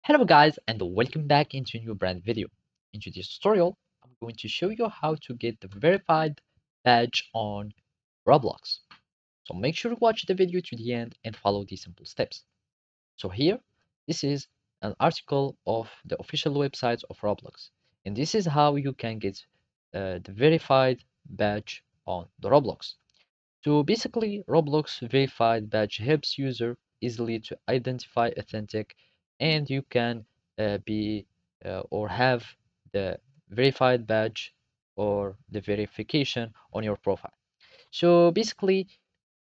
Hello guys and welcome back into a new brand video. In today's tutorial, I'm going to show you how to get the verified badge on Roblox. So make sure to watch the video to the end and follow these simple steps. So here, this is an article of the official website of Roblox. And this is how you can get the verified badge on the Roblox. So basically, Roblox verified badge helps user easily to identify authentic, and you can be or have the verified badge or the verification on your profile. So basically,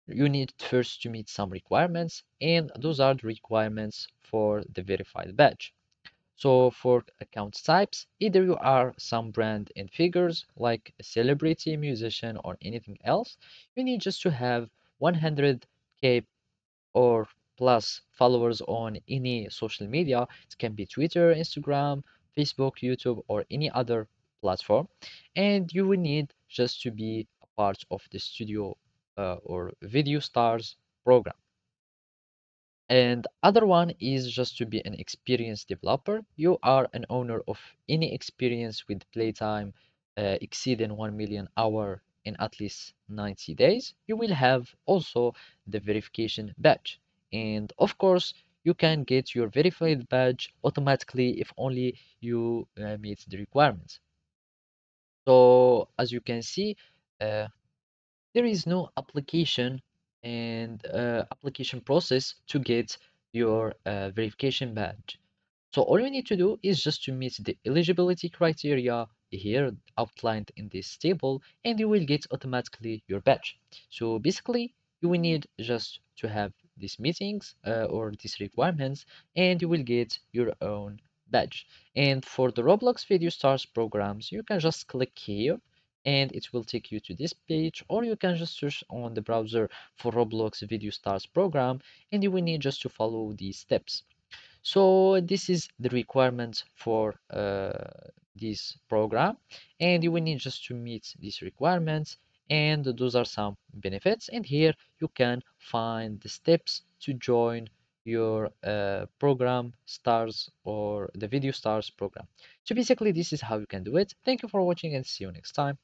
you need first to meet some requirements, and those are the requirements for the verified badge. So for account types, either you are some brand and figures like a celebrity, musician, or anything else, you need just to have 100K or plus followers on any social media. It can be Twitter, Instagram, Facebook, YouTube, or any other platform. And you will need just to be a part of the studio or video stars program. And other one is just to be an experienced developer. You are an owner of any experience with playtime exceeding 1 million hour in at least 90 days. You will have also the verification badge. And of course, you can get your verified badge automatically if only you meet the requirements. So as you can see, uh, there is no application and application process to get your verification badge. So all you need to do is just to meet the eligibility criteria here outlined in this table, and you will get automatically your badge. So basically, you will need just to have these meetings or these requirements, and you will get your own badge. And for the Roblox Video Stars programs, you can just click here and it will take you to this page, or you can just search on the browser for Roblox Video Stars program, and you will need just to follow these steps. So this is the requirement for this program, and you will need just to meet these requirements, and those are some benefits. And here you can find the steps to join your program stars or the video stars program. So basically this is how you can do it. Thank you for watching and see you next time.